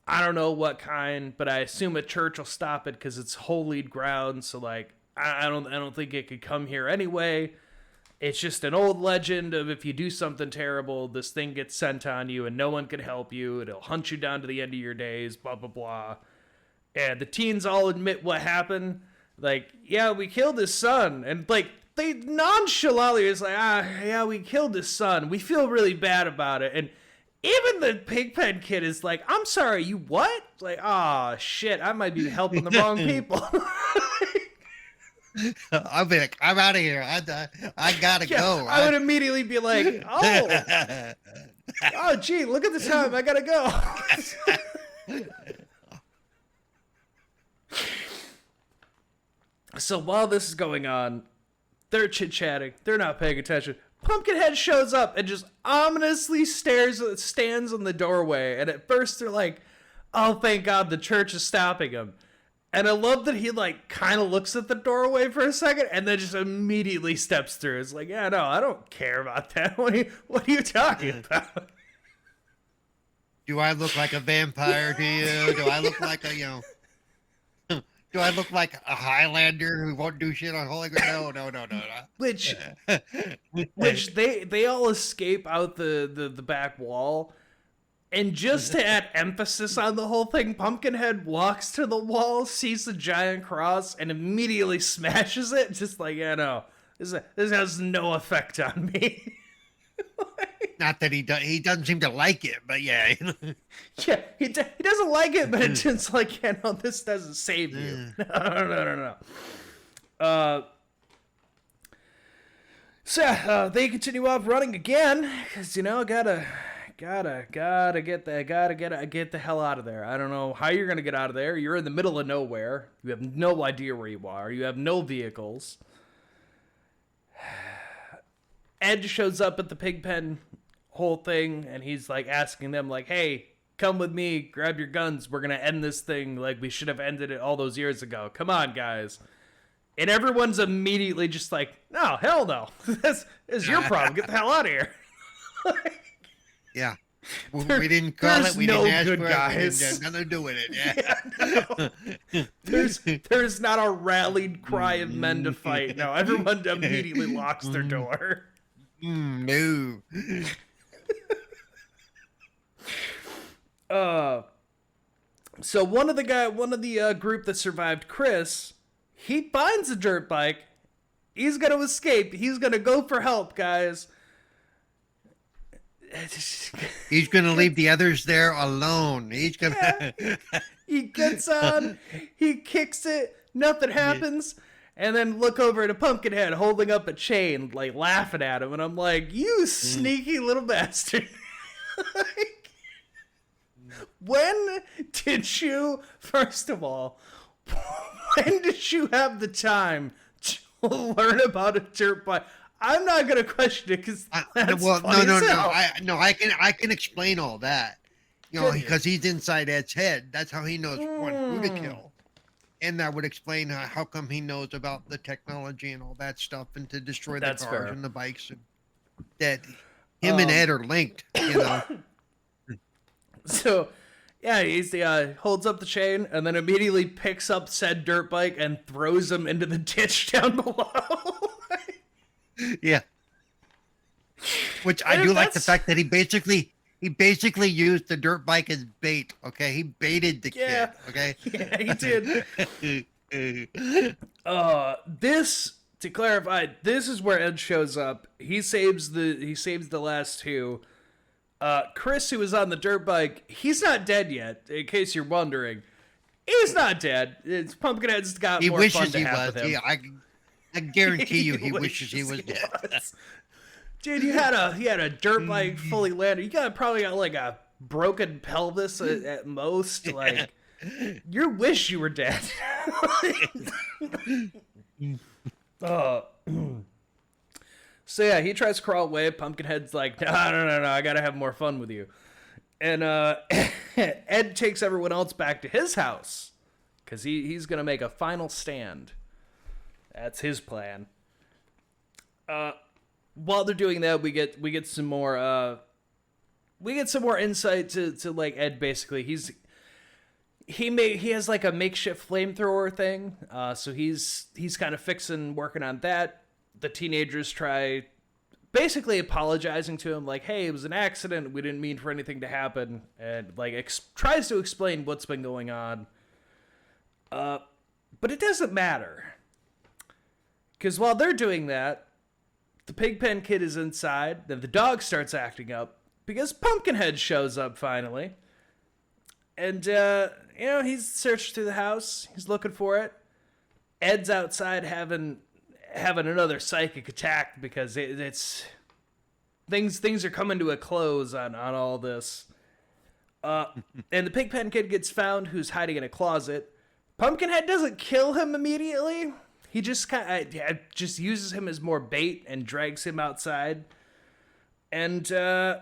I don't know what kind, but I assume a church will stop it because it's holy ground. So, like, I don't think it could come here anyway. It's just an old legend of if you do something terrible, this thing gets sent on you and no one can help you. It'll hunt you down to the end of your days, blah, blah, blah. And the teens all admit what happened. Like, yeah, we killed his son. And, like, they nonchalantly is like, yeah, we killed his son. We feel really bad about it. And even the Pigpen kid is like, I'm sorry, you what? It's like, shit, I might be helping the wrong people. I'll be like, I'm out of here. I gotta go. I would immediately be like, gee, look at the time. I gotta go. So while this is going on, they're chit-chatting. They're not paying attention. Pumpkinhead shows up and just ominously stands in the doorway. And at first they're like, oh, thank God the church is stopping him. And I love that he, like, kind of looks at the doorway for a second and then just immediately steps through. It's like, yeah, no, I don't care about that. What are you talking about? Do I look like a vampire to you? Do I look like a, do I look like a Highlander who won't do shit on Holy Ground? No. Which they all escape out the back wall. And just to add emphasis on the whole thing, Pumpkinhead walks to the wall, sees the giant cross, and immediately smashes it. Just like, yeah, no, this has no effect on me. Not that he doesn't seem to like it, but yeah. Yeah, he doesn't like it, but it's just like, yeah, no, this doesn't save you. No. So they continue off running again because gotta get the hell out of there. I don't know how you're gonna get out of there. You're in the middle of nowhere. You have no idea where you are. You have no vehicles. Ed shows up at the Pigpen whole thing, and he's like asking them, like, "Hey, come with me. Grab your guns. We're gonna end this thing like we should have ended it all those years ago. Come on, guys." And everyone's immediately just like, "No, hell no. This is your problem. Get the hell out of here." Yeah. We didn't call it. We didn't ask good for guys. it. We didn't have nothing to do with it. Yeah. No. There's not a rallied cry of men to fight. No, everyone immediately locks their door. No. So one of the group that survived, Chris, he finds a dirt bike. He's gonna escape. He's gonna go for help, guys. He's gonna leave the others there alone. He's gonna. Yeah. He gets on. He kicks it. Nothing happens. And then look over to Pumpkinhead holding up a chain, like laughing at him, and I'm like, "You sneaky little bastard!" Like, when did you? First of all, when did you have the time to learn about a dirt bike? I'm not gonna question it because no. I can explain all that, because he's inside Ed's head. That's how he knows who to kill, and that would explain how come he knows about the technology and all that stuff, and to destroy the cars and the bikes, and that him and Ed are linked. So, yeah, he holds up the chain and then immediately picks up said dirt bike and throws him into the ditch down below. Yeah. Which I do like the fact that he basically used the dirt bike as bait. Okay, he baited the kid. Okay. Yeah, he did. This, to clarify, this is where Ed shows up. He saves the last two. Chris, who was on the dirt bike, he's not dead yet. In case you're wondering, he's not dead. It's Pumpkinhead's got more fun to have with him. Yeah, I guarantee you, he wishes he was dead. Dude, he had a dirt bike fully landed. You probably got like a broken pelvis at most. Like, you wish you were dead. So yeah, he tries to crawl away. Pumpkinhead's like, no, I gotta have more fun with you. And Ed takes everyone else back to his house because he's gonna make a final stand. That's his plan. While they're doing that, we get some more insight to like Ed. Basically, he has like a makeshift flamethrower thing. So he's kind of working on that. The teenagers try basically apologizing to him, like, hey, it was an accident, we didn't mean for anything to happen, and like tries to explain what's been going on. But it doesn't matter, because while they're doing that, the Pigpen Kid is inside. Then the dog starts acting up because Pumpkinhead shows up finally, and he's searched through the house, he's looking for it. Ed's outside having another psychic attack because it's things are coming to a close on all this. And the Pigpen Kid gets found, who's hiding in a closet. Pumpkinhead doesn't kill him immediately. He just just uses him as more bait and drags him outside. And so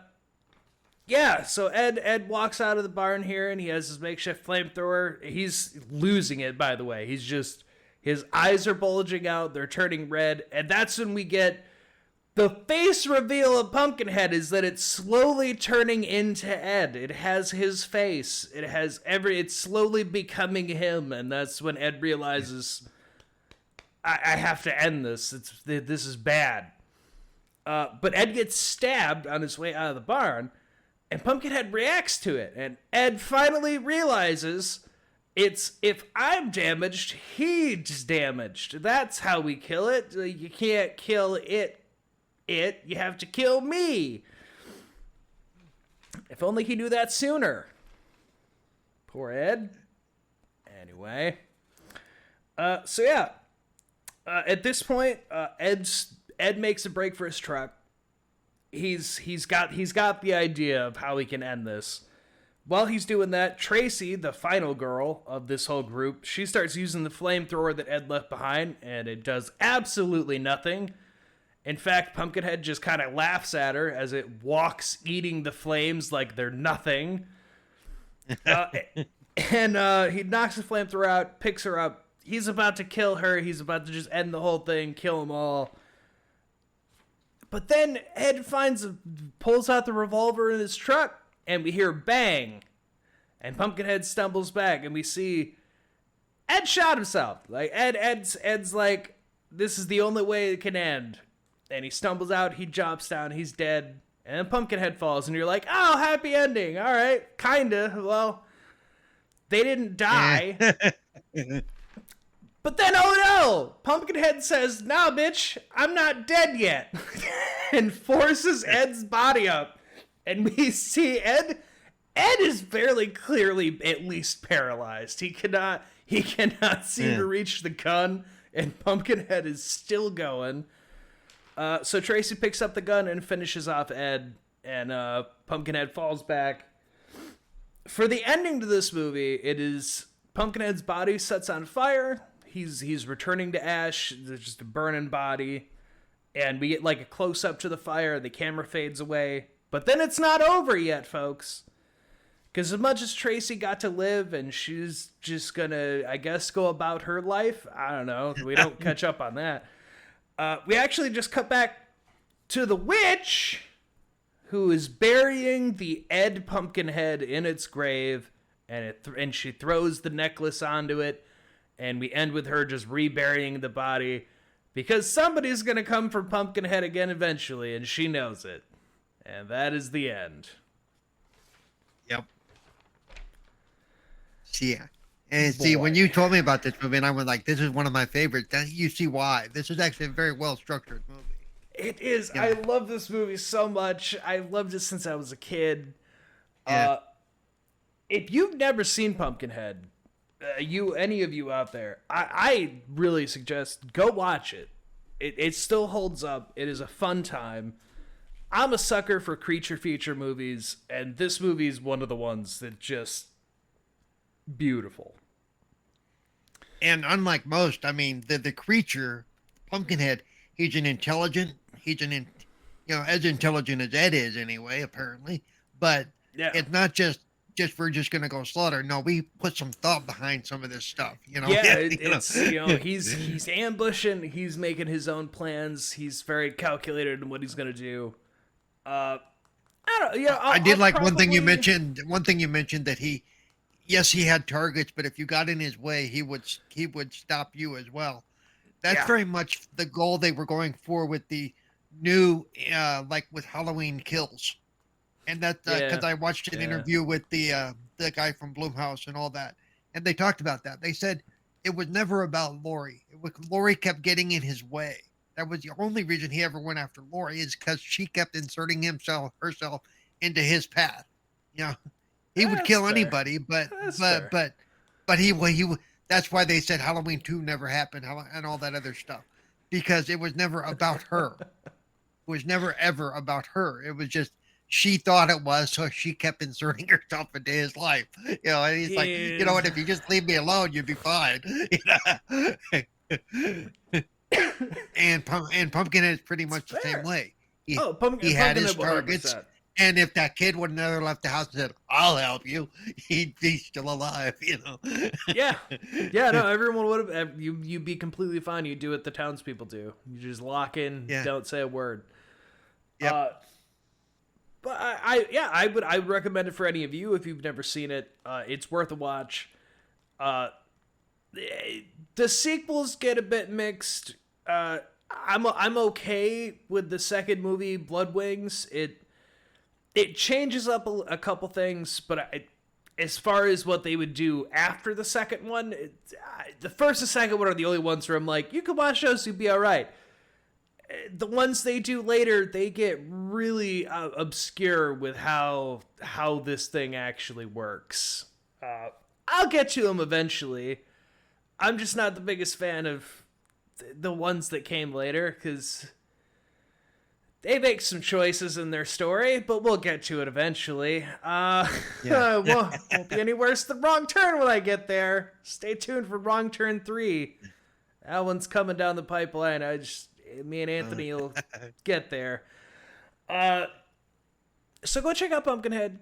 Ed walks out of the barn here, and he has his makeshift flamethrower. He's losing it, by the way. His eyes are bulging out, they're turning red, and that's when we get the face reveal of Pumpkinhead, is that it's slowly turning into Ed. It has his face. It's slowly becoming him, and that's when Ed realizes, I have to end this. This is bad. But Ed gets stabbed on his way out of the barn, and Pumpkinhead reacts to it, and Ed finally realizes, it's, if I'm damaged, he's damaged. That's how we kill it. You can't kill it. You have to kill me. If only he knew that sooner. Poor Ed. Anyway. At this point, Ed makes a break for his truck. He's got the idea of how he can end this. While he's doing that, Tracy, the final girl of this whole group, she starts using the flamethrower that Ed left behind, and it does absolutely nothing. In fact, Pumpkinhead just kind of laughs at her as it walks, eating the flames like they're nothing. He knocks the flamethrower out, picks her up. He's about to kill her. He's about to just end the whole thing, kill them all. But then Ed pulls out the revolver in his truck, and we hear bang, and Pumpkinhead stumbles back, and we see Ed shot himself. Like Ed's like, this is the only way it can end. And he stumbles out, he drops down, he's dead, and then Pumpkinhead falls, and you're like, oh, happy ending. All right, kinda. Well, they didn't die. But then, oh no! Pumpkinhead says, nah, bitch, I'm not dead yet. And forces Ed's body up. And we see Ed is fairly clearly at least paralyzed. He cannot seem to reach the gun, and Pumpkinhead is still going. So Tracy picks up the gun and finishes off Ed, and Pumpkinhead falls back. For the ending to this movie, it is Pumpkinhead's body sets on fire. He's returning to ash. There's just a burning body, and we get like a close up to the fire. The camera fades away. But then it's not over yet, folks. Because as much as Tracy got to live and she's just gonna, I guess, go about her life, I don't know. We don't catch up on that. We actually just cut back to the witch, who is burying the Ed Pumpkinhead in its grave, and she throws the necklace onto it, and we end with her just reburying the body, because somebody's gonna come for Pumpkinhead again eventually, and she knows it. And that is the end. Yep. Yeah. And see, when you told me about this movie, and I was like, this is one of my favorites, you see why. This is actually a very well-structured movie. It is. Yeah. I love this movie so much. I loved it since I was a kid. Yeah. If you've never seen Pumpkinhead, any of you out there, I really suggest go watch it. It still holds up. It is a fun time. I'm a sucker for creature feature movies, and this movie is one of the ones that just beautiful. And unlike most, I mean, the creature, Pumpkinhead, he's as intelligent as Ed is anyway, apparently. But it's not just we're just gonna go slaughter. No, we put some thought behind some of this stuff. You know. Yeah, He's ambushing. He's making his own plans. He's very calculated in what he's gonna do. I don't. Yeah, I did like one thing you mentioned. One thing you mentioned that he had targets, but if you got in his way, he would stop you as well. That's very much the goal they were going for with the new, like with Halloween Kills, and that because I watched an interview with the guy from Blumhouse and all that, and they talked about that. They said it was never about Laurie. Laurie kept getting in his way. That was the only reason he ever went after Laurie, is because she kept inserting herself into his path. You know, he would kill anybody, but he that's why they said Halloween 2 never happened and all that other stuff, because it was never about her. It was never ever about her. It was just she thought it was, so she kept inserting herself into his life. You know, and he's like, you know what? If you just leave me alone, you'd be fine. You know? and Pumpkinhead is pretty much the same way. He had his targets. 100%. And if that kid would have never left the house and said, "I'll help you," he'd be still alive, you know. Yeah. No, everyone would have. You'd be completely fine. You do what the townspeople do. You just lock in. Yeah. Don't say a word. Yeah. But I would recommend it for any of you if you've never seen it. It's worth a watch. The sequels get a bit mixed. I'm okay with the second movie, Blood Wings. It changes up a couple things, but as far as what they would do after the second one, the first and second one are the only ones where I'm like, you can watch those, you'll be all right. The ones they do later, they get really obscure with how this thing actually works. I'll get to them eventually. I'm just not the biggest fan of the ones that came later, because they make some choices in their story, but we'll get to it eventually. Won't be any worse than Wrong Turn when I get there. Stay tuned for Wrong Turn 3. That one's coming down the pipeline. Me and Anthony will get there. So go check out Pumpkinhead.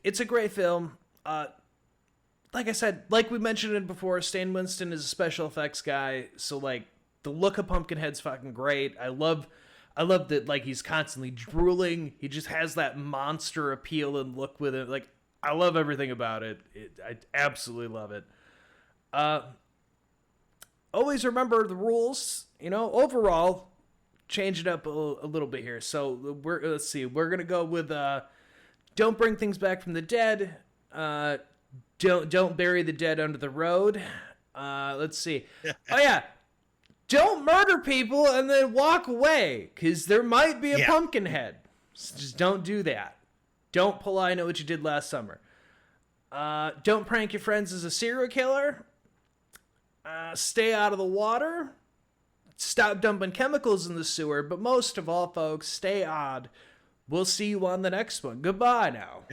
It's a great film. Like I said, like we mentioned it before, Stan Winston is a special effects guy, so like the look of Pumpkinhead's fucking great. I love that, like, he's constantly drooling. He just has that monster appeal and look with it. Like, I love everything about it. I absolutely love it. Always remember the rules. Overall, change it up a little bit here. So let's see. We're gonna go with don't bring things back from the dead. Don't bury the dead under the road. Let's see. Oh yeah. Don't murder people and then walk away, because there might be a Pumpkinhead. So just don't do that. Don't pull I know what you did last summer. Don't prank your friends as a serial killer. Stay out of the water. Stop dumping chemicals in the sewer. But most of all, folks, stay odd. We'll see you on the next one. Goodbye now.